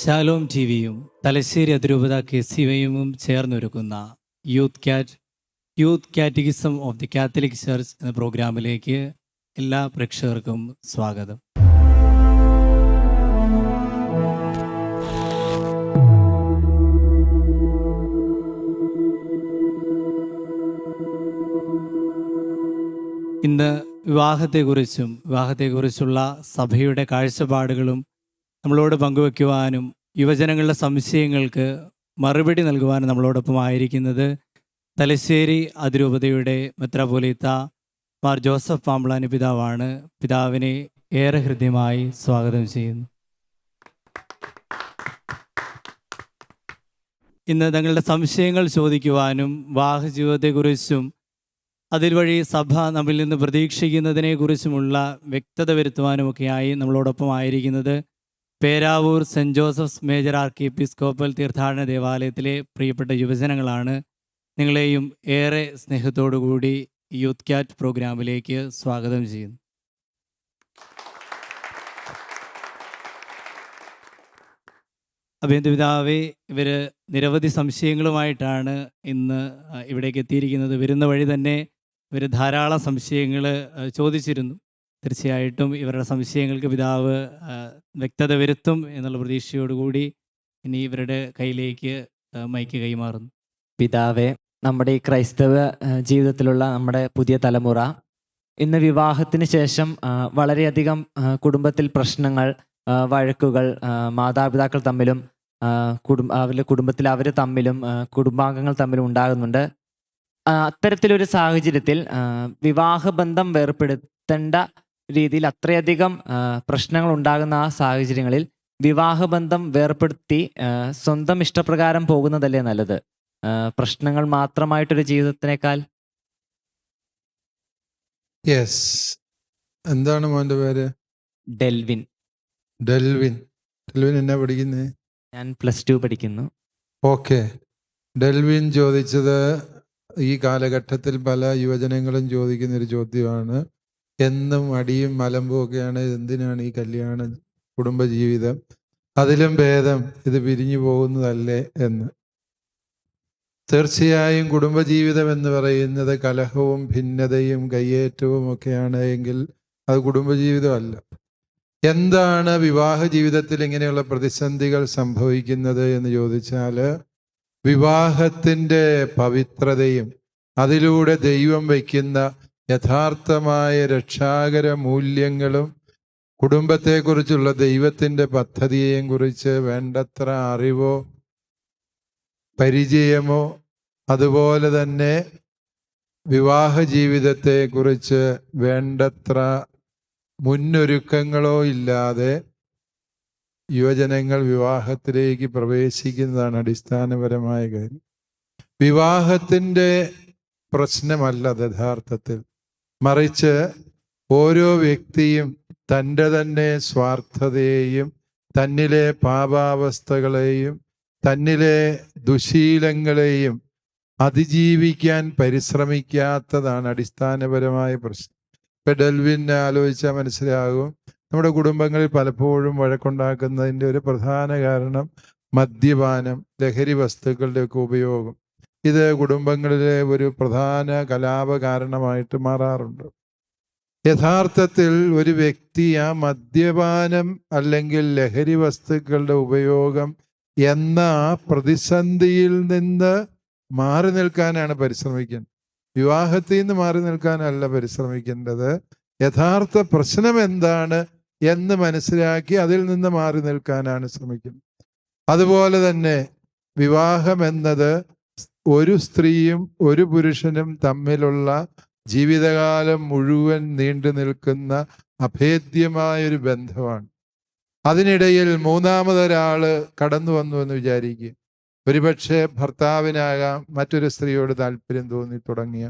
ശാലോം ടിവിയും തലശ്ശേരി അതിരൂപത KCYയും ചേർന്നൊരുക്കുന്ന youth catechism of the catholic church എന്ന പ്രോഗ്രാമിലേക്ക് എല്ലാ പ്രേക്ഷകർക്കും സ്വാഗതം. ഇന്ന് വിവാഹത്തെക്കുറിച്ചുള്ള സഭയുടെ കാഴ്ചപ്പാടുകളും നമ്മളോട് പങ്കുവയ്ക്കുവാനും യുവജനങ്ങളുടെ സംശയങ്ങൾക്ക് മറുപടി നൽകുവാനും നമ്മളോടൊപ്പം ആയിരിക്കുന്നത് തലശ്ശേരി അതിരൂപതയുടെ മെത്രാപ്പോലീത്ത മാർ ജോസഫ് പാമ്പ്ളാനി പിതാവാണ്. പിതാവിനെ ഏറെ ഹൃദ്യമായി സ്വാഗതം ചെയ്യുന്നു. ഇന്ന് തങ്ങളുടെ സംശയങ്ങൾ ചോദിക്കുവാനും വിവാഹ ജീവിതത്തെക്കുറിച്ചും അതിൽ വഴി സഭ നമ്മിൽ നിന്ന് പ്രതീക്ഷിക്കുന്നതിനെക്കുറിച്ചുമുള്ള വ്യക്തത വരുത്തുവാനുമൊക്കെയായി നമ്മളോടൊപ്പം ആയിരിക്കുന്നത് Peravoor saint Joseph's major archiepiscopal തീർത്ഥാടന ദേവാലയത്തിലെ പ്രിയപ്പെട്ട യുവജനങ്ങളാണ്. നിങ്ങളെയും ഏറെ സ്നേഹത്തോടു കൂടി യൂത്ത് കാറ്റ് പ്രോഗ്രാമിലേക്ക് സ്വാഗതം ചെയ്യുന്നു. അഭിനന്ദ പിതാവേ, ഇവർ നിരവധി സംശയങ്ങളുമായിട്ടാണ് ഇന്ന് ഇവിടേക്ക് എത്തിയിരിക്കുന്നത്. വരുന്ന വഴി തന്നെ ഇവർ ധാരാളം സംശയങ്ങൾ ചോദിച്ചിരുന്നു. തീർച്ചയായിട്ടും ഇവരുടെ സംശയങ്ങൾക്ക് പിതാവ് വ്യക്തത വരുത്തും എന്നുള്ള പ്രതീക്ഷയോടുകൂടി ഇനി ഇവരുടെ കയ്യിലേക്ക് മൈക്ക് കൈമാറുന്നു. പിതാവെ, നമ്മുടെ ഈ ക്രൈസ്തവ ജീവിതത്തിലുള്ള നമ്മുടെ പുതിയ തലമുറ ഇന്ന് വിവാഹത്തിന് ശേഷം വളരെയധികം കുടുംബത്തിൽ പ്രശ്നങ്ങൾ, വഴക്കുകൾ, മാതാപിതാക്കൾ തമ്മിലും അവരുടെ കുടുംബത്തിൽ അവർ തമ്മിലും കുടുംബാംഗങ്ങൾ തമ്മിലും ഉണ്ടാകുന്നുണ്ട്. അത്തരത്തിലൊരു സാഹചര്യത്തിൽ വിവാഹബന്ധം വേർപെടുത്തേണ്ട രീതിയിൽ അത്രയധികം പ്രശ്നങ്ങൾ ഉണ്ടാകുന്ന ആ സാഹചര്യങ്ങളിൽ വിവാഹബന്ധം വേർപെടുത്തി സ്വന്തം ഇഷ്ടപ്രകാരം പോകുന്നതല്ലേ നല്ലത്? പ്രശ്നങ്ങൾ മാത്രമായിട്ടൊരു ജീവിതത്തിനേക്കാൾ. യെസ്. എന്താണ് മോൻ്റെ പേര്? ഡെൽവിൻ. ഡെൽവിൻ എന്നാ പഠിക്കുന്നേ? ഞാൻ +2 പഠിക്കുന്നു. ഓക്കെ. ഡെൽവിൻ ചോദിച്ചത് ഈ കാലഘട്ടത്തിൽ പല യുവജനങ്ങളും ചോദിക്കുന്നൊരു ചോദ്യമാണ്. എന്നും അടിയും മലമ്പും ഒക്കെയാണ്, എന്തിനാണ് ഈ കല്യാണം, കുടുംബജീവിതം, അതിലും ഭേദം ഇത് പിരിഞ്ഞു പോകുന്നതല്ലേ എന്ന്. തീർച്ചയായും കുടുംബജീവിതം എന്ന് പറയുന്നത് കലഹവും ഭിന്നതയും കയ്യേറ്റവും ഒക്കെയാണ് എങ്കിൽ അത് കുടുംബജീവിതമല്ല. എന്താണ് വിവാഹ ജീവിതത്തിൽ ഇങ്ങനെയുള്ള പ്രതിസന്ധികൾ സംഭവിക്കുന്നത് എന്ന് ചോദിച്ചാൽ, വിവാഹത്തിൻ്റെ പവിത്രതയും അതിലൂടെ ദൈവം വയ്ക്കുന്ന യഥാർത്ഥമായ രക്ഷാകര മൂല്യങ്ങളും കുടുംബത്തെക്കുറിച്ചുള്ള ദൈവത്തിൻ്റെ പദ്ധതിയെയും കുറിച്ച് വേണ്ടത്ര അറിവോ പരിചയമോ അതുപോലെ തന്നെ വിവാഹ ജീവിതത്തെക്കുറിച്ച് വേണ്ടത്ര മുന്നൊരുക്കങ്ങളോ ഇല്ലാതെ യുവജനങ്ങൾ വിവാഹത്തിലേക്ക് പ്രവേശിക്കുന്നതാണ് അടിസ്ഥാനപരമായ കാര്യം. വിവാഹത്തിൻ്റെ പ്രശ്നമല്ല യഥാർത്ഥത്തിൽ, മറിച്ച് ഓരോ വ്യക്തിയും തൻ്റെ തന്നെ സ്വാർത്ഥതയെയും തന്നിലെ പാപാവസ്ഥകളെയും തന്നിലെ ദുശീലങ്ങളെയും അതിജീവിക്കാൻ പരിശ്രമിക്കാത്തതാണ് അടിസ്ഥാനപരമായ പ്രശ്നം. ഇപ്പം ഡെൽവിൻ ആലോചിച്ചാൽ മനസ്സിലാകും, നമ്മുടെ കുടുംബങ്ങളിൽ പലപ്പോഴും വഴക്കുണ്ടാക്കുന്നതിൻ്റെ ഒരു പ്രധാന കാരണം മദ്യപാനം, ലഹരി വസ്തുക്കളുടെയൊക്കെ ഉപയോഗം. ഇത് കുടുംബങ്ങളിലെ ഒരു പ്രധാന കലാപ കാരണമായിട്ട് മാറാറുണ്ട്. യഥാർത്ഥത്തിൽ ഒരു വ്യക്തി ആ മദ്യപാനം അല്ലെങ്കിൽ ലഹരി വസ്തുക്കളുടെ ഉപയോഗം എന്ന ആ പ്രതിസന്ധിയിൽ നിന്ന് മാറി നിൽക്കാനാണ് പരിശ്രമിക്കുന്നത്. വിവാഹത്തിൽ നിന്ന് മാറി നിൽക്കാനല്ല പരിശ്രമിക്കേണ്ടത്. യഥാർത്ഥ പ്രശ്നം എന്താണ് എന്ന് മനസ്സിലാക്കി അതിൽ നിന്ന് മാറി നിൽക്കാനാണ് ശ്രമിക്കുന്നത്. അതുപോലെ തന്നെ വിവാഹം എന്നത് ഒരു സ്ത്രീയും ഒരു പുരുഷനും തമ്മിലുള്ള ജീവിതകാലം മുഴുവൻ നീണ്ടു നിൽക്കുന്ന അഭേദ്യമായൊരു ബന്ധമാണ്. അതിനിടയിൽ മൂന്നാമതൊരാൾ കടന്നു വന്നു എന്ന് വിചാരിക്കുക. ഒരുപക്ഷെ ഭർത്താവിനാകാം മറ്റൊരു സ്ത്രീയോട് താല്പര്യം തോന്നി തുടങ്ങിയ,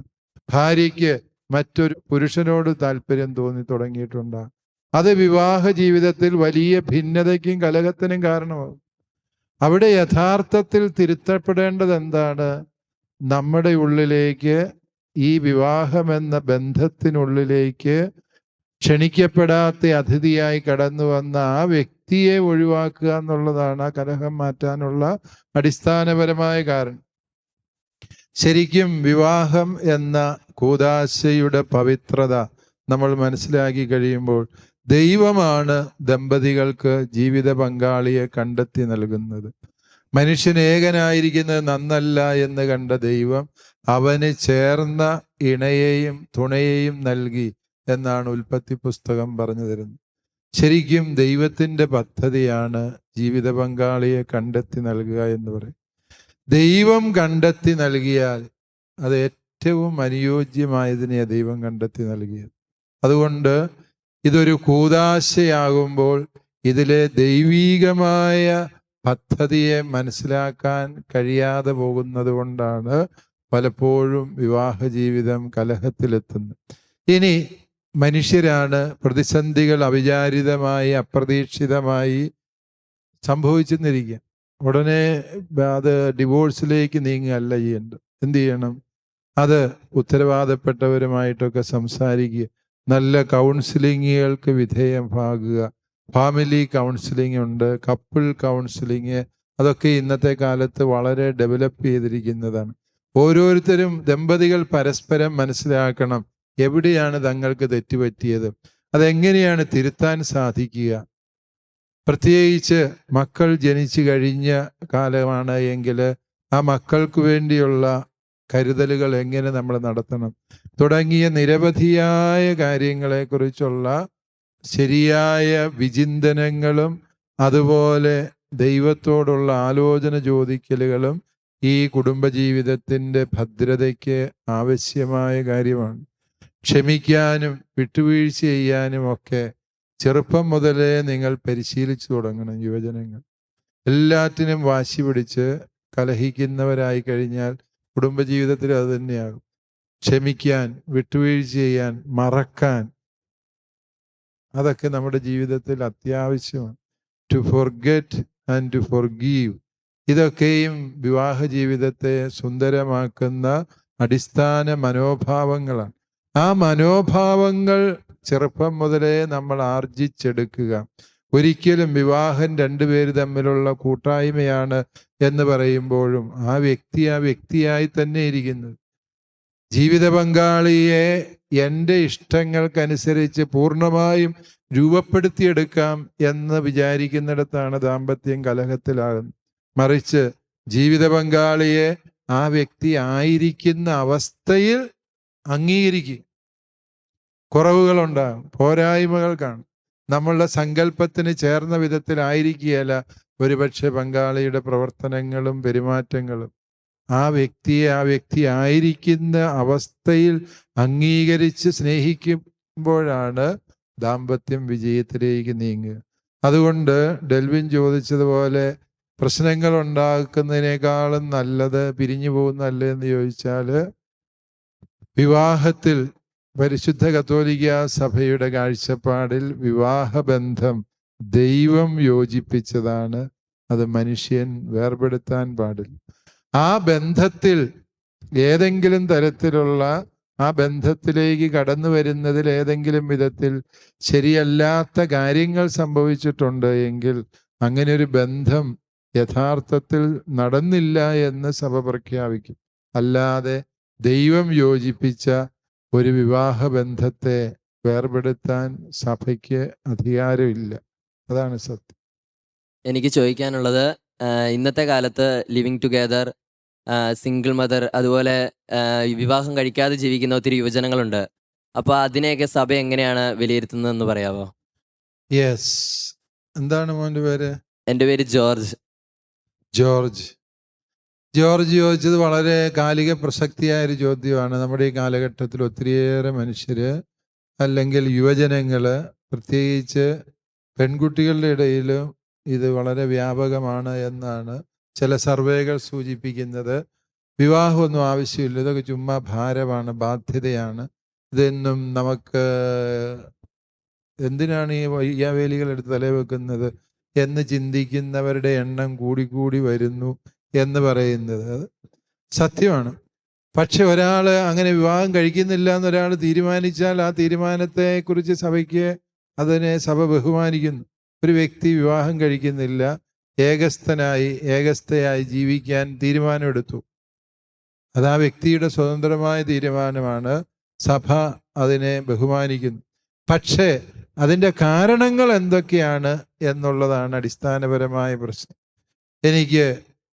ഭാര്യയ്ക്ക് മറ്റൊരു പുരുഷനോട് താല്പര്യം തോന്നി തുടങ്ങിയിട്ടുണ്ടാകും. അത് വിവാഹ ജീവിതത്തിൽ വലിയ ഭിന്നതയ്ക്കും കലഹത്തിനും കാരണമാകും. അവിടെ യഥാർത്ഥത്തിൽ തിരുത്തപ്പെടേണ്ടത് എന്താണ്? നമ്മുടെ ഉള്ളിലേക്ക്, ഈ വിവാഹമെന്ന ബന്ധത്തിനുള്ളിലേക്ക് ക്ഷണിക്കപ്പെടാത്ത അതിഥിയായി കടന്നു വന്ന ആ വ്യക്തിയെ ഒഴിവാക്കുക എന്നുള്ളതാണ് ആ കലഹം മാറ്റാനുള്ള അടിസ്ഥാനപരമായ കാരണം. ശരിക്കും വിവാഹം എന്ന കൂദാശയുടെ പവിത്രത നമ്മൾ മനസ്സിലാക്കി കഴിയുമ്പോൾ ദൈവമാണ് ദമ്പതികൾക്ക് ജീവിത പങ്കാളിയെ കണ്ടെത്തി നൽകുന്നത്. മനുഷ്യൻ ഏകനായിരിക്കുന്നത് നന്നല്ല എന്ന് കണ്ട ദൈവം അവന് ചേർന്ന ഇണയെയും തുണയെയും നൽകി എന്നാണ് ഉൽപ്പത്തി പുസ്തകം പറഞ്ഞു തരുന്നത്. ശരിക്കും ദൈവത്തിൻ്റെ പദ്ധതിയാണ് ജീവിത പങ്കാളിയെ കണ്ടെത്തി നൽകുക എന്ന് പറയും. ദൈവം കണ്ടെത്തി നൽകിയാൽ അത് ഏറ്റവും അനുയോജ്യമായതിനെ ദൈവം കണ്ടെത്തി നൽകിയത്. അതുകൊണ്ട് ഇതൊരു കൂദാശയാകുമ്പോൾ ഇതിലെ ദൈവീകമായ പദ്ധതിയെ മനസ്സിലാക്കാൻ കഴിയാതെ പോകുന്നത് കൊണ്ടാണ് പലപ്പോഴും വിവാഹ ജീവിതം കലഹത്തിലെത്തുന്നത്. ഇനി മനുഷ്യരാണ് പ്രതിസന്ധികൾ അവിചാരിതമായി അപ്രതീക്ഷിതമായി സംഭവിച്ചെന്നിരിക്കുക. ഉടനെ അത് ഡിവോഴ്സിലേക്ക് നീങ്ങുകയല്ല ചെയ്യേണ്ടത്. എന്ത് ചെയ്യണം? അത് ഉത്തരവാദപ്പെട്ടവരുമായിട്ടൊക്കെ സംസാരിക്കുക, നല്ല കൗൺസിലിങ്ങുകൾക്ക് വിധേയമാകുക. ഫാമിലി കൗൺസിലിംഗ് ഉണ്ട്, കപ്പിൾ കൗൺസിലിങ്, അതൊക്കെ ഇന്നത്തെ കാലത്ത് വളരെ ഡെവലപ്പ് ചെയ്തിരിക്കുന്നതാണ്. ഓരോരുത്തരും ദമ്പതികൾ പരസ്പരം മനസ്സിലാക്കണം എവിടെയാണ് തങ്ങൾക്ക് തെറ്റുപറ്റിയത്, അതെങ്ങനെയാണ് തിരുത്താൻ സാധിക്കുക. പ്രത്യേകിച്ച് മക്കൾ ജനിച്ചു കഴിഞ്ഞ കാലമാണ് എങ്കിൽ ആ മക്കൾക്ക് വേണ്ടിയുള്ള കരുതലുകൾ എങ്ങനെ നമ്മൾ നടത്തണം തുടങ്ങിയ നിരവധിയായ കാര്യങ്ങളെക്കുറിച്ചുള്ള ശരിയായ വിചിന്തനങ്ങളും അതുപോലെ ദൈവത്തോടുള്ള ആലോചന ചോദിക്കലുകളും ഈ കുടുംബജീവിതത്തിൻ്റെ ഭദ്രതയ്ക്ക് ആവശ്യമായ കാര്യമാണ്. ക്ഷമിക്കാനും വിട്ടുവീഴ്ച ചെയ്യാനും ഒക്കെ ചെറുപ്പം മുതലേ നിങ്ങൾ പരിശീലിച്ചു തുടങ്ങണം. യുവജനങ്ങൾ എല്ലാറ്റിനും വാശി പിടിച്ച് കലഹിക്കുന്നവരായി കഴിഞ്ഞാൽ കുടുംബജീവിതത്തിൽ അത് തന്നെയാകും. ക്ഷമിക്കാൻ, വിട്ടുവീഴ്ച ചെയ്യാൻ, മറക്കാൻ, അതൊക്കെ നമ്മുടെ ജീവിതത്തിൽ അത്യാവശ്യമാണ്. To forget and to forgive, ഇതൊക്കെയും വിവാഹ ജീവിതത്തെ സുന്ദരമാക്കുന്ന അടിസ്ഥാന മനോഭാവങ്ങളാണ്. ആ മനോഭാവങ്ങൾ ചെറുപ്പം മുതലേ നമ്മൾ ആർജിച്ചെടുക്കുക. ഒരിക്കലും വിവാഹം രണ്ടുപേര് തമ്മിലുള്ള കൂട്ടായ്മയാണ് എന്ന് പറയുമ്പോഴും ആ വ്യക്തിയായി തന്നെ ഇരിക്കുന്നത്. ജീവിത പങ്കാളിയെ എൻ്റെ ഇഷ്ടങ്ങൾക്കനുസരിച്ച് പൂർണ്ണമായും രൂപപ്പെടുത്തിയെടുക്കാം എന്ന് വിചാരിക്കുന്നിടത്താണ് ദാമ്പത്യം കലഹത്തിലാകുന്നത്. മറിച്ച് ജീവിത പങ്കാളിയെ ആ വ്യക്തി ആയിരിക്കുന്ന അവസ്ഥയിൽ അംഗീകരിക്കുക. കുറവുകളുണ്ടാകും, പോരായ്മകൾ കാണും, നമ്മളുടെ സങ്കല്പത്തിന് ചേർന്ന വിധത്തിലായിരിക്കുകയല്ല ഒരുപക്ഷെ പങ്കാളിയുടെ പ്രവർത്തനങ്ങളും പെരുമാറ്റങ്ങളും. ആ വ്യക്തി ആയിരിക്കുന്ന അവസ്ഥയിൽ അംഗീകരിച്ച് സ്നേഹിക്കുമ്പോഴാണ് ദാമ്പത്യം വിജയത്തിലേക്ക് നീങ്ങുക. അതുകൊണ്ട് ഡെൽവിൻ ചോദിച്ചതുപോലെ പ്രശ്നങ്ങൾ ഉണ്ടാക്കുന്നതിനേക്കാളും നല്ലത് പിരിഞ്ഞു പോകുന്നതല്ലേ എന്ന് ചോദിച്ചാൽ, വിവാഹത്തിൽ പരിശുദ്ധ കത്തോലിക്ക സഭയുടെ കാഴ്ചപ്പാടിൽ വിവാഹബന്ധം ദൈവം യോജിപ്പിച്ചതാണ്. അത് മനുഷ്യൻ വേർപെടുത്താൻ പാടില്ല. ആ ബന്ധത്തിൽ ഏതെങ്കിലും തരത്തിലുള്ള ആ ബന്ധത്തിലേക്ക് കടന്നു വരുന്നതിൽ ഏതെങ്കിലും വിധത്തിൽ ശരിയല്ലാത്ത കാര്യങ്ങൾ സംഭവിച്ചിട്ടുണ്ട് എങ്കിൽ അങ്ങനെ ഒരു ബന്ധം യഥാർത്ഥത്തിൽ നടന്നില്ല എന്ന് സഭ പ്രഖ്യാപിക്കും. അല്ലാതെ ദൈവം യോജിപ്പിച്ച ഒരു വിവാഹ ബന്ധത്തെ വേർപെടുത്താൻ സഭയ്ക്ക് അധികാരമില്ല. അതാണ് സത്യം. എനിക്ക് ചോദിക്കാനുള്ളത്, ഇന്നത്തെ കാലത്ത് ലിവിങ് ടുഗെദർ, സിംഗിൾ മദർ, അതുപോലെ വിവാഹം കഴിക്കാതെ ജീവിക്കുന്ന ഒത്തിരി യുവജനങ്ങളുണ്ട്. അപ്പോൾ അതിനെയൊക്കെ സഭ എങ്ങനെയാണ് വിലയിരുത്തുന്നതെന്ന് പറയാമോ? യെസ്. എന്താണ് മോൻ്റെ പേര്? എൻ്റെ പേര് ജോർജ്. ജോർജ് ചോദിച്ചത് വളരെ കാലിക പ്രസക്തിയായ ഒരു ചോദ്യമാണ്. നമ്മുടെ ഈ കാലഘട്ടത്തിൽ ഒത്തിരിയേറെ മനുഷ്യർ അല്ലെങ്കിൽ യുവജനങ്ങൾ, പ്രത്യേകിച്ച് പെൺകുട്ടികളുടെ ഇടയിലും ഇത് വളരെ വ്യാപകമാണ് എന്നാണ് ചില സർവേകൾ സൂചിപ്പിക്കുന്നത്. വിവാഹമൊന്നും ആവശ്യമില്ല, ഇതൊക്കെ ചുമ്മാ ഭാരമാണ്, ബാധ്യതയാണ്, ഇതൊന്നും നമുക്ക് എന്തിനാണ് ഈ വയ്യാവേലികൾ എടുത്ത് തലവെക്കുന്നത് എന്ന് ചിന്തിക്കുന്നവരുടെ എണ്ണം കൂടിക്കൂടി വരുന്നു എന്ന് പറയുന്നത് സത്യമാണ്. പക്ഷെ ഒരാൾ അങ്ങനെ വിവാഹം കഴിക്കുന്നില്ല എന്നൊരാൾ തീരുമാനിച്ചാൽ ആ തീരുമാനത്തെക്കുറിച്ച് സഭയ്ക്ക് അതിനെ സഭ ബഹുമാനിക്കുന്നു. ഒരു വ്യക്തി വിവാഹം കഴിക്കുന്നില്ല, ഏകസ്ഥയായി ജീവിക്കാൻ തീരുമാനമെടുത്തു. അത് ആ വ്യക്തിയുടെ സ്വതന്ത്രമായ തീരുമാനമാണ്. സഭ അതിനെ ബഹുമാനിക്കുന്നു. പക്ഷേ അതിൻ്റെ കാരണങ്ങൾ എന്തൊക്കെയാണ് എന്നുള്ളതാണ് അടിസ്ഥാനപരമായ പ്രശ്നം. എനിക്ക്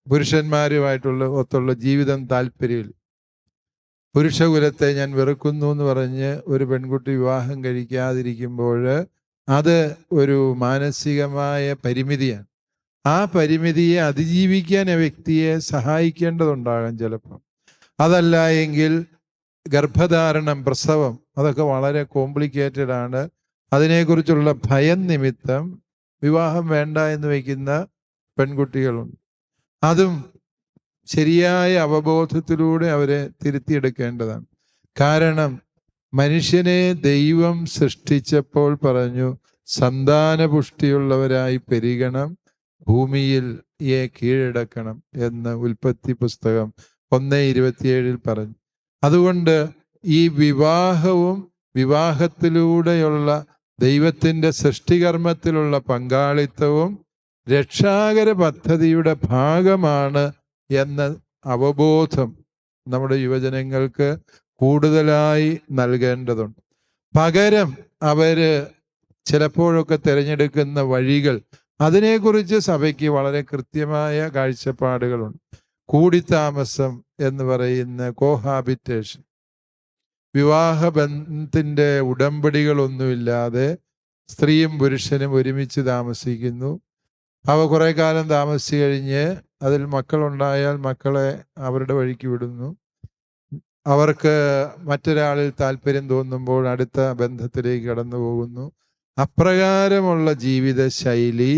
പുരുഷന്മാരുമായിട്ടുള്ള ജീവിതം താല്പര്യമില്ല, പുരുഷകുലത്തെ ഞാൻ വെറുക്കുന്നു എന്ന് പറഞ്ഞ് ഒരു പെൺകുട്ടി വിവാഹം കഴിക്കാതിരിക്കുമ്പോൾ അത് ഒരു മാനസികമായ പരിമിതിയാണ്. ആ പരിമിതിയെ അതിജീവിക്കാൻ ആ വ്യക്തിയെ സഹായിക്കേണ്ടതുണ്ടാകാം ചിലപ്പം. അതല്ല എങ്കിൽ ഗർഭധാരണം, പ്രസവം, അതൊക്കെ വളരെ കോംപ്ലിക്കേറ്റഡ് ആണ്. അതിനെക്കുറിച്ചുള്ള ഭയം നിമിത്തം വിവാഹം വേണ്ട എന്ന് വയ്ക്കുന്ന പെൺകുട്ടികളുണ്ട്. അതും ശരിയായ അവബോധത്തിലൂടെ അവരെ തിരുത്തിയെടുക്കേണ്ടതാണ്. കാരണം മനുഷ്യനെ ദൈവം സൃഷ്ടിച്ചപ്പോൾ പറഞ്ഞു, സന്താനപുഷ്ടിയുള്ളവരായി പെരുകണം, ഭൂമിയിൽ കീഴടക്കണം എന്ന് ഉൽപ്പത്തി പുസ്തകം 1:27 പറഞ്ഞു. അതുകൊണ്ട് ഈ വിവാഹവും വിവാഹത്തിലൂടെയുള്ള ദൈവത്തിൻ്റെ സൃഷ്ടികർമ്മത്തിലുള്ള പങ്കാളിത്തവും രക്ഷാകര പദ്ധതിയുടെ ഭാഗമാണ് എന്ന അവബോധം നമ്മുടെ യുവജനങ്ങൾക്ക് കൂടുതലായി നൽകേണ്ടതുണ്ട്. പകരം അവര് ചിലപ്പോഴൊക്കെ തിരഞ്ഞെടുക്കുന്ന വഴികൾ, അതിനെക്കുറിച്ച് സഭയ്ക്ക് വളരെ കൃത്യമായ കാഴ്ചപ്പാടുകളുണ്ട്. കൂടിത്താമസം എന്ന് പറയുന്ന കോഹാബിറ്റേഷൻ, വിവാഹബന്ധത്തിൻ്റെ ഉടമ്പടികളൊന്നുമില്ലാതെ സ്ത്രീയും പുരുഷനും ഒരുമിച്ച് താമസിക്കുന്നു. അവ കുറേ കാലം താമസിച്ച് കഴിഞ്ഞ് അതിൽ മക്കളുണ്ടായാൽ മക്കളെ അവരുടെ വഴിക്ക് വിടുന്നു. അവർക്ക് മറ്റൊരാളിൽ താല്പര്യം തോന്നുമ്പോൾ അടുത്ത ബന്ധത്തിലേക്ക് കടന്നു പോകുന്നു. അപ്രകാരമുള്ള ജീവിത ശൈലി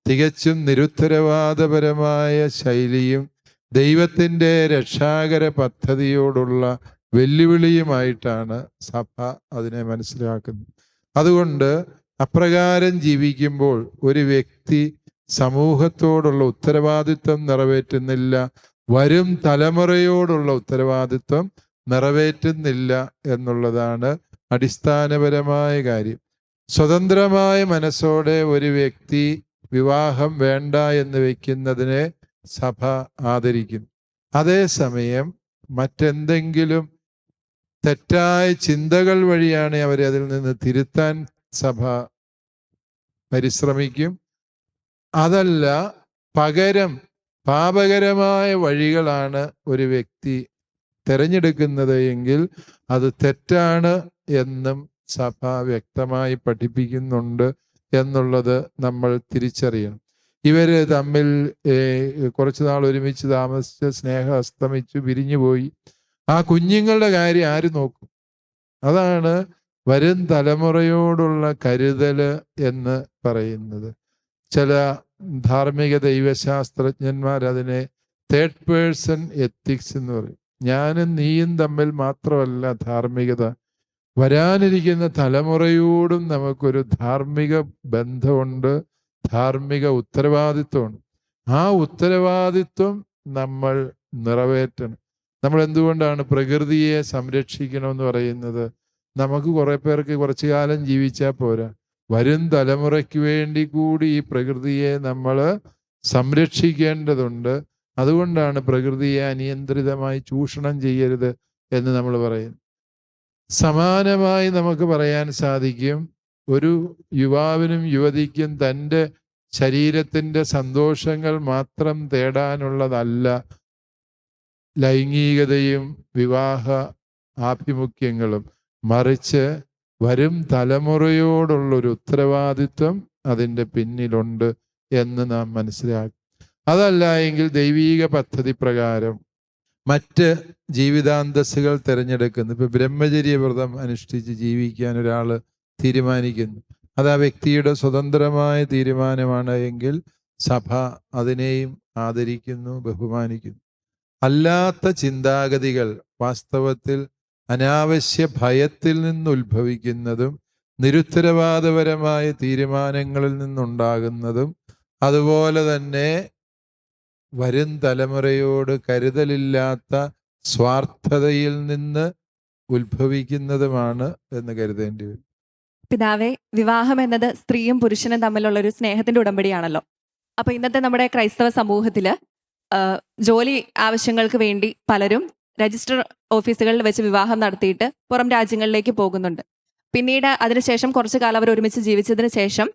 തികച്ചും നിരുത്തരവാദപരമായ ശൈലിയും ദൈവത്തിൻ്റെ രക്ഷാകര പദ്ധതിയോടുള്ള വെല്ലുവിളിയുമായിട്ടാണ് സഭ അതിനെ മനസ്സിലാക്കുന്നത്. അതുകൊണ്ട് അപ്രകാരം ജീവിക്കുമ്പോൾ ഒരു വ്യക്തി സമൂഹത്തോടുള്ള ഉത്തരവാദിത്വം നിറവേറ്റുന്നില്ല, വരും തലമുറയോടുള്ള ഉത്തരവാദിത്വം നിറവേറ്റുന്നില്ല എന്നുള്ളതാണ് അടിസ്ഥാനപരമായ കാര്യം. സ്വതന്ത്രമായ മനസ്സോടെ ഒരു വ്യക്തി വിവാഹം വേണ്ട എന്ന് വയ്ക്കുന്നതിനെ സഭ ആദരിക്കുന്നു. അതേസമയം മറ്റെന്തെങ്കിലും തെറ്റായ ചിന്തകൾ വഴിയാണ് അവരെ അതിൽ നിന്ന് തിരുത്താൻ സഭ പരിശ്രമിക്കും. അതല്ല, പകരം പാപകരമായ വഴികളാണ് ഒരു വ്യക്തി തിരഞ്ഞെടുക്കുന്നത് എങ്കിൽ അത് തെറ്റാണ് എന്നും സഭ വ്യക്തമായി പഠിപ്പിക്കുന്നുണ്ട് എന്നുള്ളത് നമ്മൾ തിരിച്ചറിയണം. ഇവര് തമ്മിൽ കുറച്ചു നാൾ ഒരുമിച്ച് താമസിച്ച് സ്നേഹം അസ്തമിച്ചു പിരിഞ്ഞുപോയി. ആ കുഞ്ഞുങ്ങളുടെ കാര്യം ആര് നോക്കും? അതാണ് വരും തലമുറയോടുള്ള കരുതല് എന്ന് പറയുന്നത്. ചില ധാർമ്മിക ദൈവശാസ്ത്രജ്ഞന്മാർ അതിനെ തേർഡ് പേഴ്സൺ എത്തിക്സ് എന്ന് പറയും. ഞാനും നീയും തമ്മിൽ മാത്രമല്ല ധാർമ്മികത, വരാനിരിക്കുന്ന തലമുറയോടും നമുക്കൊരു ധാർമ്മിക ബന്ധമുണ്ട്, ധാർമ്മിക ഉത്തരവാദിത്വമുണ്ട്. ആ ഉത്തരവാദിത്വം നമ്മൾ നിറവേറ്റണം. നമ്മൾ എന്തുകൊണ്ടാണ് പ്രകൃതിയെ സംരക്ഷിക്കണമെന്ന് പറയുന്നത്? നമുക്ക് കുറെ പേർക്ക് കുറച്ചു കാലം ജീവിച്ചാൽ പോരാ, വരും തലമുറയ്ക്ക് വേണ്ടി കൂടി ഈ പ്രകൃതിയെ നമ്മൾ സംരക്ഷിക്കേണ്ടതുണ്ട്. അതുകൊണ്ടാണ് പ്രകൃതിയെ അനിയന്ത്രിതമായി ചൂഷണം ചെയ്യരുത് എന്ന് നമ്മൾ പറയുന്നത്. സമാനമായി നമുക്ക് പറയാൻ സാധിക്കും, ഒരു യുവാവിനും യുവതിക്കും തൻ്റെ ശരീരത്തിൻ്റെ സന്തോഷങ്ങൾ മാത്രം തേടാനുള്ളതല്ല ലൈംഗികതയും വിവാഹ ആഭിമുഖ്യങ്ങളും, മറിച്ച് വരും തലമുറയോടുള്ളൊരു ഉത്തരവാദിത്വം അതിൻ്റെ പിന്നിലുണ്ട് എന്ന് നാം മനസ്സിലാക്കും. അതല്ല എങ്കിൽ ദൈവീക പദ്ധതി പ്രകാരം മറ്റ് ജീവിതാന്തസ്സുകൾ തിരഞ്ഞെടുക്കുന്നു. ഇപ്പൊ ബ്രഹ്മചര്യവ്രതം അനുഷ്ഠിച്ച് ജീവിക്കാൻ ഒരാൾ തീരുമാനിക്കുന്നു, അത് ആ വ്യക്തിയുടെ സ്വതന്ത്രമായ തീരുമാനമാണ് എങ്കിൽ സഭ അതിനെയും ആദരിക്കുന്നു, ബഹുമാനിക്കുന്നു. അല്ലാത്ത ചിന്താഗതികൾ വാസ്തവത്തിൽ അനാവശ്യ ഭയത്തിൽ നിന്നുത്ഭവിക്കുന്നതും നിരുത്തരവാദപരമായ തീരുമാനങ്ങളിൽ നിന്നുണ്ടാകുന്നതും അതുപോലെ തന്നെ വരും തലമുറയോട് കരുതലില്ലാത്ത സ്വാർത്ഥതയിൽ നിന്ന് ഉത്ഭവിക്കുന്നതുമാണ് എന്ന് കരുതേണ്ടി വരും. പിതാവേ, വിവാഹം എന്നത് സ്ത്രീയും പുരുഷനും തമ്മിലുള്ള ഒരു സ്നേഹത്തിന്റെ ഉടമ്പടിയാണല്ലോ. അപ്പൊ ഇന്നത്തെ നമ്മുടെ ക്രൈസ്തവ സമൂഹത്തില് ജോലി ആവശ്യങ്ങൾക്ക് വേണ്ടി പലരും രജിസ്റ്റർ ഓഫീസുകളിൽ വെച്ച് വിവാഹം നടത്തിയിട്ട് പുറം രാജ്യങ്ങളിലേക്ക് പോകുന്നുണ്ട്. പിന്നീട് അതിനുശേഷം കുറച്ചു കാലം അവർ ഒരുമിച്ച് ജീവിച്ചതിന് ശേഷം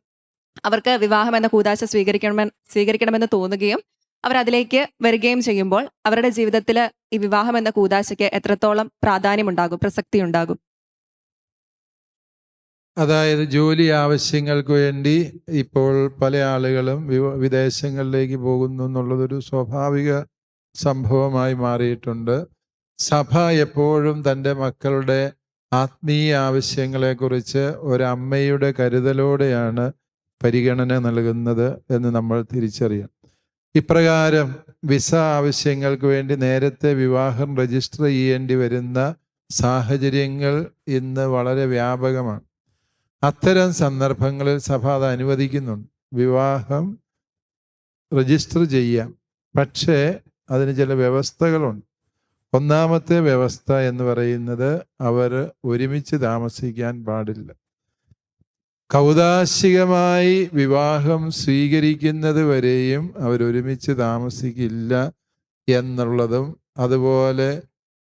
അവർക്ക് വിവാഹം എന്ന കൂദാശ സ്വീകരിക്കണമെന്ന് തോന്നുകയും അവർ അതിലേക്ക് വരികയും ചെയ്യുമ്പോൾ അവരുടെ ജീവിതത്തിൽ ഈ വിവാഹം എന്ന കൂദാശയ്ക്ക് എത്രത്തോളം പ്രാധാന്യമുണ്ടാകും, പ്രസക്തി ഉണ്ടാകും? അതായത് ജോലി ആവശ്യങ്ങൾക്ക് വേണ്ടി ഇപ്പോൾ പല ആളുകളും വിദേശങ്ങളിലേക്ക് പോകുന്നു എന്നുള്ളതൊരു സ്വാഭാവിക സംഭവമായി മാറിയിട്ടുണ്ട്. സഭ എപ്പോഴും തൻ്റെ മക്കളുടെ ആത്മീയ ആവശ്യങ്ങളെക്കുറിച്ച് ഒരമ്മയുടെ കരുതലോടെയാണ് പരിഗണന നൽകുന്നത് എന്ന് നമ്മൾ തിരിച്ചറിയാം. ഇപ്രകാരം വിസ ആവശ്യങ്ങൾക്ക് വേണ്ടി നേരത്തെ വിവാഹം രജിസ്റ്റർ ചെയ്യേണ്ടി വരുന്ന സാഹചര്യങ്ങൾ ഇന്ന് വളരെ വ്യാപകമാണ്. അത്തരം സന്ദർഭങ്ങളിൽ സഭ അത് അനുവദിക്കുന്നുണ്ട്. വിവാഹം രജിസ്റ്റർ ചെയ്യാം, പക്ഷേ അതിന് ചില വ്യവസ്ഥകളുണ്ട്. ഒന്നാമത്തെ വ്യവസ്ഥ എന്ന് പറയുന്നത് അവർ ഒരുമിച്ച് താമസിക്കാൻ പാടില്ല. കൗദാശികമായി വിവാഹം സ്വീകരിക്കുന്നത് വരെയും അവരൊരുമിച്ച് താമസിക്കില്ല എന്നുള്ളതും, അതുപോലെ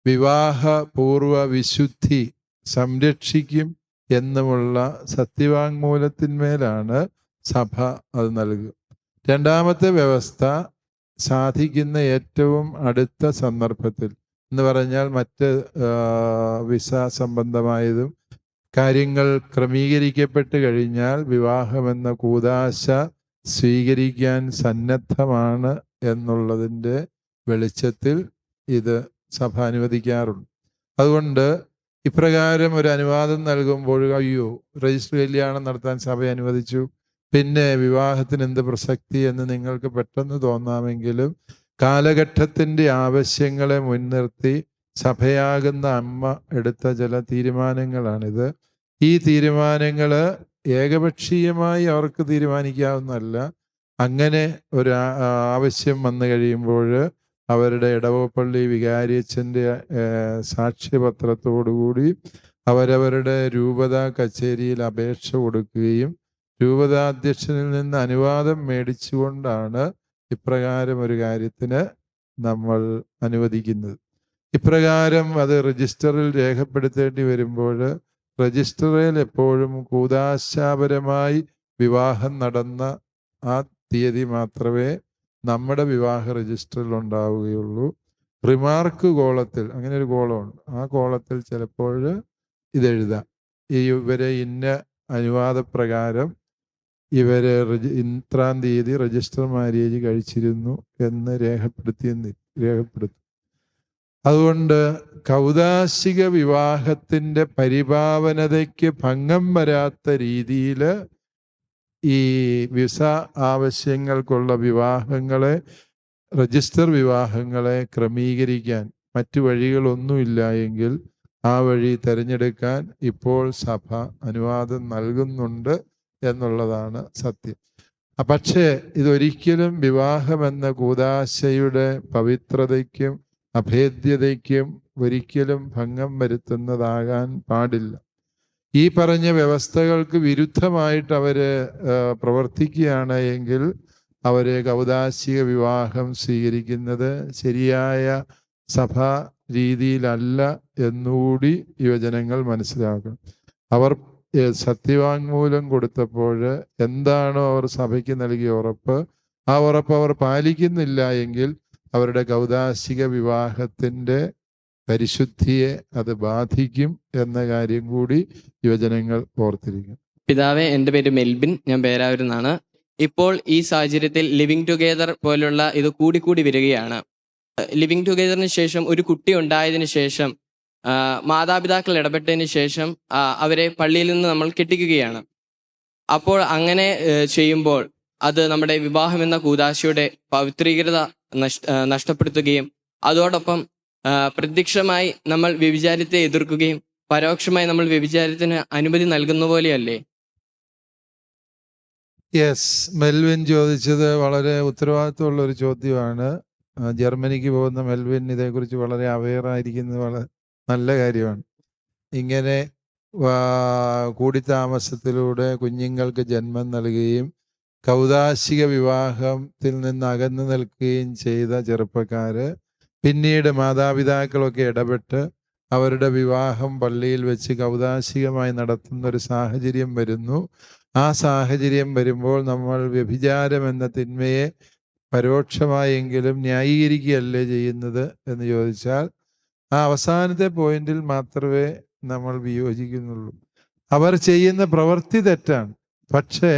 വിവാഹപൂർവ വിശുദ്ധി സംരക്ഷിക്കും എന്നുമുള്ള സത്യവാങ്മൂലത്തിന്മേലാണ് സഭ അത് നൽകുക. രണ്ടാമത്തെ വ്യവസ്ഥ സാധിക്കുന്ന ഏറ്റവും അടുത്ത സന്ദർഭത്തിൽ എന്ന് പറഞ്ഞാൽ മറ്റ് വിസ സംബന്ധമായതും കാര്യങ്ങൾ ക്രമീകരിക്കപ്പെട്ട് കഴിഞ്ഞാൽ വിവാഹമെന്ന കൂദാശ സ്വീകരിക്കാൻ സന്നദ്ധമാണ് എന്നുള്ളതിൻ്റെ വെളിച്ചത്തിൽ ഇത് സഭ അനുവദിക്കാറുണ്ട്. അതുകൊണ്ട് ഇപ്രകാരം ഒരു അനുവാദം നൽകുമ്പോൾ അയ്യോ രജിസ്റ്റർ കല്യാണം നടത്താൻ സഭ അനുവദിച്ചു, പിന്നെ വിവാഹത്തിന് എന്ത് പ്രസക്തി എന്ന് നിങ്ങൾക്ക് പെട്ടെന്ന് തോന്നാമെങ്കിലും കാലഘട്ടത്തിൻ്റെ ആവശ്യങ്ങളെ മുൻനിർത്തി സഭയാകുന്ന അമ്മ എടുത്ത ചില തീരുമാനങ്ങളാണിത്. ഈ തീരുമാനങ്ങൾ ഏകപക്ഷീയമായി അവർക്ക് തീരുമാനിക്കാവുന്നതല്ല. അങ്ങനെ ഒരു ആവശ്യം വന്നു കഴിയുമ്പോൾ അവരുടെ ഇടവപ്പള്ളി വികാരിയച്ഛൻ്റെ സാക്ഷ്യപത്രത്തോടുകൂടി അവരവരുടെ രൂപതാ കച്ചേരിയിൽ അപേക്ഷ കൊടുക്കുകയും രൂപതാധ്യക്ഷനിൽ നിന്ന് അനുവാദം മേടിച്ചുകൊണ്ടാണ് ഇപ്രകാരം ഒരു കാര്യത്തിന് നമ്മൾ അനുവദിക്കുന്നത്. ഇപ്രകാരം അത് രജിസ്റ്ററിൽ രേഖപ്പെടുത്തേണ്ടി വരുമ്പോൾ രജിസ്റ്ററിൽ എപ്പോഴും കൂദാശാപരമായി വിവാഹം നടന്ന ആ തീയതി മാത്രമേ നമ്മുടെ വിവാഹ രജിസ്റ്ററിൽ ഉണ്ടാവുകയുള്ളൂ. റിമാർക്ക് കോളത്തിൽ, അങ്ങനെ ഒരു കോളമുണ്ട്, ആ കോളത്തിൽ ചിലപ്പോൾ ഇതെഴുതാം, ഇവരെ ഇന്ന അനുവാദപ്രകാരം ഇവര് ഇത്രാം തീയതി രജിസ്റ്റർ മാര്യേജ് കഴിച്ചിരുന്നു എന്ന് രേഖപ്പെടുത്തും. അതുകൊണ്ട് കൗദാശിക വിവാഹത്തിൻ്റെ പരിപാവനതയ്ക്ക് ഭംഗം വരാത്ത രീതിയിൽ ഈ വിസ ആവശ്യങ്ങൾക്കുള്ള വിവാഹങ്ങളെ, രജിസ്റ്റർ വിവാഹങ്ങളെ ക്രമീകരിക്കാൻ മറ്റു വഴികളൊന്നുമില്ല എങ്കിൽ ആ വഴി തിരഞ്ഞെടുക്കാൻ ഇപ്പോൾ സഭ അനുവാദം നൽകുന്നുണ്ട് എന്നുള്ളതാണ് സത്യം. പക്ഷേ ഇതൊരിക്കലും വിവാഹമെന്ന കൂദാശയുടെ പവിത്രതയ്ക്കും അഭേദ്യതയ്ക്കും ഒരിക്കലും ഭംഗം വരുത്തുന്നതാകാൻ പാടില്ല. ഈ പറഞ്ഞ വ്യവസ്ഥകൾക്ക് വിരുദ്ധമായിട്ട് അവര് പ്രവർത്തിക്കുകയാണ് എങ്കിൽ അവരെ കൗദാശിക വിവാഹം സ്വീകരിക്കുന്നത് ശരിയായ സഭാ രീതിയിലല്ല എന്നുകൂടി യുവജനങ്ങൾ മനസ്സിലാക്കണം. അവർ സത്യവാങ്മൂലം കൊടുത്തപ്പോൾ എന്താണോ അവർ സഭയ്ക്ക് നൽകിയ ഉറപ്പ്, ആ ഉറപ്പ് അവർ പാലിക്കുന്നില്ല എങ്കിൽ അവരുടെ കൗദാശിക വിവാഹത്തിൻ്റെ പരിശുദ്ധിയെ അത് ബാധിക്കും എന്ന കാര്യം കൂടി യുവജനങ്ങൾ ഓർത്തിരിക്കും. പിതാവേ, എൻ്റെ പേര് മെൽബിൻ, ഞാൻ പേരാവൂരിൽ നിന്നാണ്. ഇപ്പോൾ ഈ സാഹചര്യത്തിൽ ലിവിങ് ടുഗെദർ പോലുള്ള ഇത് കൂടിക്കൂടി വരികയാണ്. ലിവിങ് ടുഗെദറിന് ശേഷം ഒരു കുട്ടി ഉണ്ടായതിനു ശേഷം മാതാപിതാക്കൾ ഇടപെട്ടതിന് ശേഷം അവരെ പള്ളിയിൽ നിന്ന് നമ്മൾ കെട്ടിക്കുകയാണ്. അപ്പോൾ അങ്ങനെ ചെയ്യുമ്പോൾ അത് നമ്മുടെ വിവാഹം എന്ന കൂദാശയുടെ പവിത്രീകൃത നഷ്ടപ്പെടുത്തുകയും അതോടൊപ്പം പ്രത്യക്ഷമായി നമ്മൾ വ്യഭിചാരത്തെ എതിർക്കുകയും പരോക്ഷമായി നമ്മൾ വ്യഭിചാരത്തിന് അനുമതി നൽകുന്ന പോലെയല്ലേ? യെസ്, മെൽവിൻ ചോദിച്ചത് വളരെ ഉത്തരവാദിത്വമുള്ള ഒരു ചോദ്യമാണ്. ജർമ്മനിക്ക് പോകുന്ന മെൽവിൻ ഇതേക്കുറിച്ച് വളരെ അവെയറായിരിക്കുന്നത് വളരെ നല്ല കാര്യമാണ്. ഇങ്ങനെ കൂടിത്താമസത്തിലൂടെ കുഞ്ഞുങ്ങൾക്ക് ജന്മം നൽകുകയും കൗദാശിക വിവാഹത്തിൽ നിന്ന് അകന്നു നിൽക്കുകയും ചെയ്ത ചെറുപ്പക്കാർ പിന്നീട് മാതാപിതാക്കളൊക്കെ ഇടപെട്ട് അവരുടെ വിവാഹം പള്ളിയിൽ വെച്ച് കൗദാശികമായി നടത്തുന്ന ഒരു സാഹചര്യം വരുന്നു. ആ സാഹചര്യം വരുമ്പോൾ നമ്മൾ വ്യഭിചാരം എന്ന തിന്മയെ പരോക്ഷമായെങ്കിലും ന്യായീകരിക്കുകയല്ലേ ചെയ്യുന്നത് എന്ന് ചോദിച്ചാൽ ആ അവസാനത്തെ പോയിന്റിൽ മാത്രമേ നമ്മൾ വിയോജിക്കുന്നുള്ളൂ. അവർ ചെയ്യുന്ന പ്രവൃത്തി തെറ്റാണ്. പക്ഷേ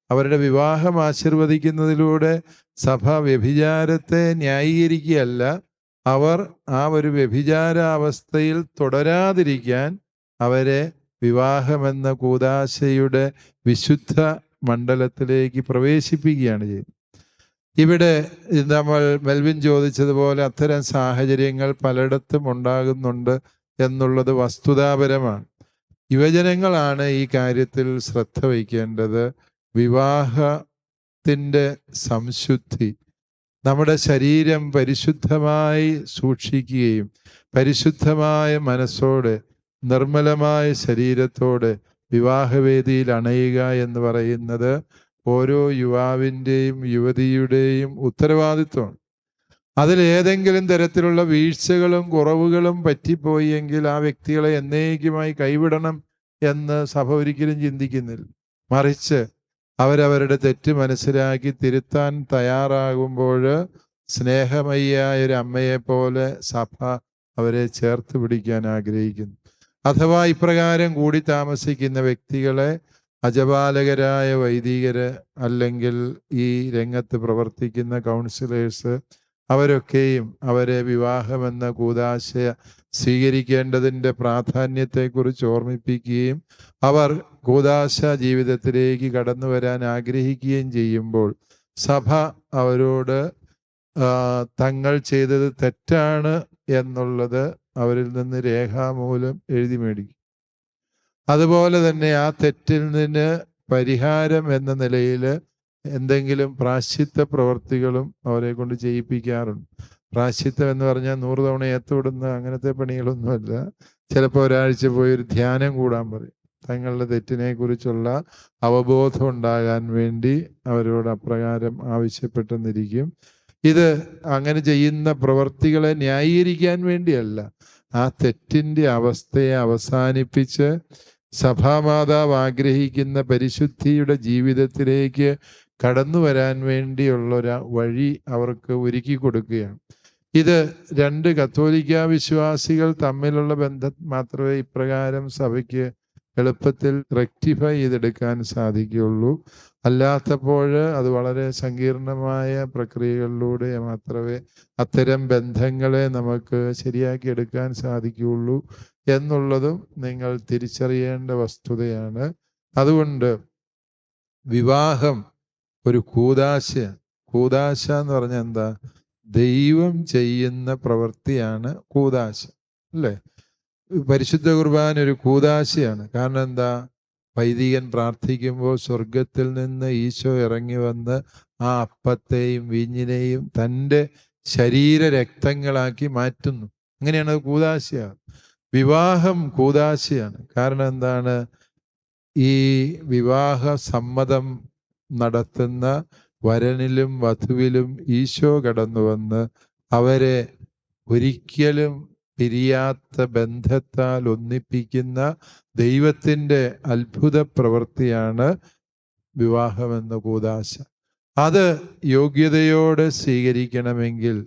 അവരുടെ വിവാഹം ആശീർവദിക്കുന്നതിലൂടെ സഭ വ്യഭിചാരത്തെ ന്യായീകരിക്കുകയല്ല, അവർ ആ ഒരു വ്യഭിചാരാവസ്ഥയിൽ തുടരാതിരിക്കാൻ അവരെ വിവാഹമെന്ന കൂദാശയുടെ വിശുദ്ധ മണ്ഡലത്തിലേക്ക് പ്രവേശിപ്പിക്കുകയാണ് ചെയ്യുന്നത്. ഇവിടെ നമ്മൾ മെൽവിൻ ചോദിച്ചതുപോലെ അത്തരം സാഹചര്യങ്ങൾ പലയിടത്തും ഉണ്ടാകുന്നുണ്ട് എന്നുള്ളത് വസ്തുതാപരമാണ്. യുവജനങ്ങളാണ് ഈ കാര്യത്തിൽ ശ്രദ്ധ വയ്ക്കേണ്ടത്. വിവാഹത്തിൻ്റെ സംശുദ്ധി, നമ്മുടെ ശരീരം പരിശുദ്ധമായി സൂക്ഷിക്കുകയും പരിശുദ്ധമായ മനസ്സോടെ നിർമ്മലമായ ശരീരത്തോടെ വിവാഹവേദിയിൽ അണയുക എന്ന് പറയുന്നത് ഓരോ യുവാവിൻ്റെയും യുവതിയുടെയും ഉത്തരവാദിത്വമാണ്. അതിലേതെങ്കിലും തരത്തിലുള്ള വീഴ്ചകളും കുറവുകളും പറ്റിപ്പോയി എങ്കിൽ ആ വ്യക്തികളെ എന്നേക്കുമായി കൈവിടണം എന്ന് സഭ ഒരിക്കലും ചിന്തിക്കുന്നില്ല. മറിച്ച് അവരവരുടെ തെറ്റ് മനസ്സിലാക്കി തിരുത്താൻ തയ്യാറാകുമ്പോൾ സ്നേഹമയ്യായ ഒരു അമ്മയെപ്പോലെ സഭ അവരെ ചേർത്ത് പിടിക്കാൻ ആഗ്രഹിക്കുന്നു. അഥവാ ഇപ്രകാരം കൂടി താമസിക്കുന്ന വ്യക്തികളെ അജപാലകരായ വൈദികര് അല്ലെങ്കിൽ ഈ രംഗത്ത് പ്രവർത്തിക്കുന്ന കൗൺസിലേഴ്സ് അവരൊക്കെയും അവരെ വിവാഹമെന്ന കൂദാശ സ്വീകരിക്കേണ്ടതിൻ്റെ പ്രാധാന്യത്തെക്കുറിച്ച് ഓർമ്മിപ്പിക്കുകയും അവർ കൂദാശ ജീവിതത്തിലേക്ക് കടന്നു വരാൻ ആഗ്രഹിക്കുകയും ചെയ്യുമ്പോൾ സഭ അവരോട് തങ്ങൾ ചെയ്തത് തെറ്റാണ് എന്നുള്ളത് അവരിൽ നിന്ന് രേഖാമൂലം എഴുതി മേടിക്കും. അതുപോലെ തന്നെ ആ തെറ്റിൽ നിന്ന് പരിഹാരം എന്ന നിലയിൽ എന്തെങ്കിലും പ്രാശ്ചിത്ത പ്രവർത്തികളും അവരെ കൊണ്ട് ചെയ്യിപ്പിക്കാറുണ്ട്. പ്രാശ്ചിത്തം എന്ന് പറഞ്ഞാൽ 100 തവണ ഏത്തുവിടുന്ന അങ്ങനത്തെ പണികളൊന്നുമല്ല. ചിലപ്പോൾ ഒരാഴ്ച പോയി ഒരു ധ്യാനം കൂടാൻ പറയും. തങ്ങളുടെ തെറ്റിനെ കുറിച്ചുള്ള അവബോധം ഉണ്ടാകാൻ വേണ്ടി അവരോട് അപ്രകാരം ആവശ്യപ്പെട്ടെന്നിരിക്കും. ഇത് അങ്ങനെ ചെയ്യുന്ന പ്രവർത്തികളെ ന്യായീകരിക്കാൻ വേണ്ടിയല്ല, ആ തെറ്റിൻ്റെ അവസ്ഥയെ അവസാനിപ്പിച്ച് സഭാമാതാവ് ആഗ്രഹിക്കുന്ന പരിശുദ്ധിയുടെ ജീവിതത്തിലേക്ക് കടന്നു വരാൻ വേണ്ടിയുള്ളൊരു വഴി അവർക്ക് ഒരുക്കി കൊടുക്കുകയാണ്. ഇത് 2 കത്തോലിക്ക വിശ്വാസികൾ തമ്മിലുള്ള ബന്ധം മാത്രമേ ഇപ്രകാരം സഭയ്ക്ക് എളുപ്പത്തിൽ റെക്ടിഫൈ ചെയ്തെടുക്കാൻ സാധിക്കുകയുള്ളൂ. അല്ലാത്തപ്പോൾ അത് വളരെ സങ്കീർണമായ പ്രക്രിയകളിലൂടെ മാത്രമേ അത്തരം ബന്ധങ്ങളെ നമുക്ക് ശരിയാക്കി എടുക്കാൻ സാധിക്കുകയുള്ളൂ എന്നുള്ളതും നിങ്ങൾ തിരിച്ചറിയേണ്ട വസ്തുതയാണ്. അതുകൊണ്ട് വിവാഹം ഒരു കൂദാശയാണ്. കൂദാശ എന്ന് പറഞ്ഞാൽ എന്താ? ദൈവം ചെയ്യുന്ന പ്രവൃത്തിയാണ് കൂദാശ, അല്ലേ? പരിശുദ്ധ കുർബാന ഒരു കൂദാശയാണ്. കാരണം എന്താ? വൈദികൻ പ്രാർത്ഥിക്കുമ്പോൾ സ്വർഗത്തിൽ നിന്ന് ഈശോ ഇറങ്ങി വന്ന് ആ അപ്പത്തെയും വീഞ്ഞിനെയും തൻ്റെ ശരീര രക്തങ്ങളാക്കി മാറ്റുന്നു. അങ്ങനെയാണ് അത് കൂദാശയാണ്. വിവാഹം കൂദാശയാണ്. കാരണം എന്താണ്? ഈ വിവാഹ സമ്മതം നടത്തുന്ന വരനിലും വധുവിലും ഈശോ കടന്നു വന്ന് അവരെ ഒരിക്കലും പിരിയാത്ത ബന്ധത്താൽ ഒന്നിപ്പിക്കുന്ന ദൈവത്തിൻ്റെ അത്ഭുത പ്രവൃത്തിയാണ് വിവാഹമെന്ന കൂദാശ. അത് യോഗ്യതയോടെ സ്വീകരിക്കണമെങ്കിൽ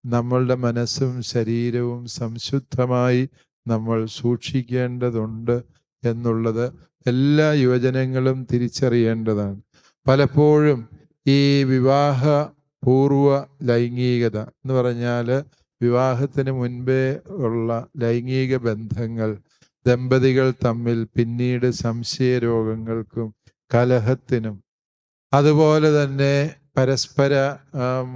നമ്മളുടെ മനസ്സും ശരീരവും സംശുദ്ധമായി നമ്മൾ സൂക്ഷിക്കേണ്ടതുണ്ട് എന്നുള്ളത് എല്ലാ യുവജനങ്ങളും തിരിച്ചറിയേണ്ടതാണ്. പലപ്പോഴും ഈ വിവാഹ പൂർവ ലൈംഗികത എന്ന് പറഞ്ഞാൽ വിവാഹത്തിന് മുൻപേ ഉള്ള ലൈംഗിക ബന്ധങ്ങൾ ദമ്പതികൾ തമ്മിൽ പിന്നീട് സംശയരോഗങ്ങൾക്കും കലഹത്തിനും അതുപോലെ തന്നെ പരസ്പര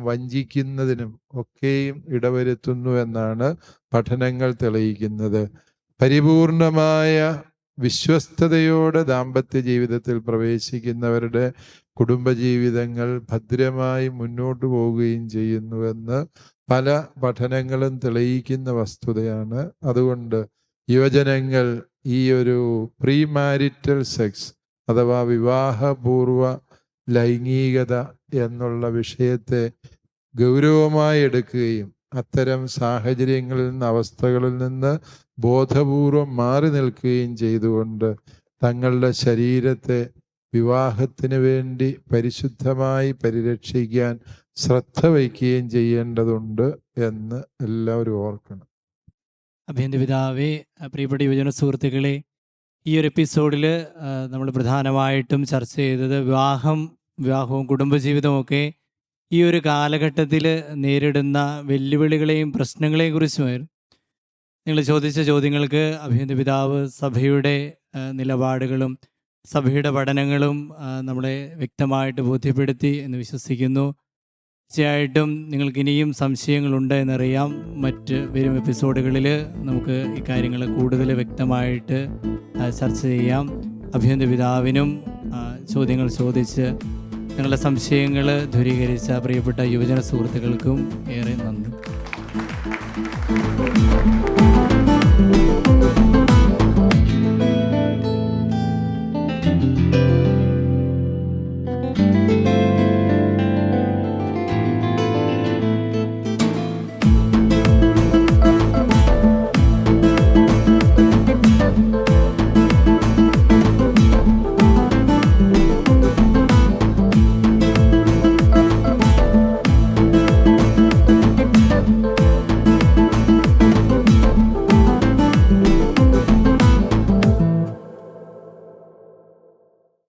വഞ്ചിക്കുന്നതിനും ഒക്കെയും ഇടവരുത്തുന്നു എന്നാണ് പഠനങ്ങൾ തെളിയിക്കുന്നത്. പരിപൂർണമായ വിശ്വസ്തയോടെ ദാമ്പത്യ ജീവിതത്തിൽ പ്രവേശിക്കുന്നവരുടെ കുടുംബജീവിതങ്ങൾ ഭദ്രമായി മുന്നോട്ട് പോവുകയും ചെയ്യുന്നുവെന്ന് പല പഠനങ്ങളും തെളിയിക്കുന്ന വസ്തുതയാണ്. അതുകൊണ്ട് യുവജനങ്ങൾ ഈ ഒരു പ്രീ മാരിറ്റൽ സെക്സ് അഥവാ വിവാഹപൂർവ ലൈംഗികത എന്നുള്ള വിഷയത്തെ ഗൗരവമായി എടുക്കുകയും അത്തരം സാഹചര്യങ്ങളിൽ നിന്ന്, അവസ്ഥകളിൽ നിന്ന് ബോധപൂർവം മാറി നിൽക്കുകയും ചെയ്തുകൊണ്ട് തങ്ങളുടെ ശരീരത്തെ വിവാഹത്തിന് വേണ്ടി പരിശുദ്ധമായി പരിരക്ഷിക്കാൻ ശ്രദ്ധ വയ്ക്കുകയും ചെയ്യേണ്ടതുണ്ട് എന്ന് എല്ലാവരും ഓർക്കണം. അഭിയന്ത പിതാവേ, പ്രിയപ്പെട്ട യുവജന സുഹൃത്തുക്കളെ, ഈ ഒരു എപ്പിസോഡിൽ നമ്മൾ പ്രധാനമായിട്ടും ചർച്ച ചെയ്തത് വിവാഹവും കുടുംബജീവിതവും ഒക്കെ ഈ ഒരു കാലഘട്ടത്തിൽ നേരിടുന്ന വെല്ലുവിളികളെയും പ്രശ്നങ്ങളെയും കുറിച്ചുമായിരുന്നു. നിങ്ങൾ ചോദിച്ച ചോദ്യങ്ങൾക്ക് അഭിയന്ത പിതാവ് സഭയുടെ നിലപാടുകളും സഭയുടെ പഠനങ്ങളും നമ്മളെ വ്യക്തമായിട്ട് ബോധ്യപ്പെടുത്തി എന്ന് വിശ്വസിക്കുന്നു. തീർച്ചയായിട്ടും നിങ്ങൾക്ക് ഇനിയും സംശയങ്ങളുണ്ട് എന്നറിയാം. വരും എപ്പിസോഡുകളിൽ നമുക്ക് ഈ കാര്യങ്ങൾ കൂടുതൽ വ്യക്തമായിട്ട് ചർച്ച ചെയ്യാം. അഭിയന്ത പിതാവിനും ചോദ്യങ്ങൾ ചോദിച്ച് നിങ്ങളുടെ സംശയങ്ങൾ ദൂരീകരിച്ച പ്രിയപ്പെട്ട യുവജന സുഹൃത്തുക്കൾക്കും ഏറെ നന്ദി.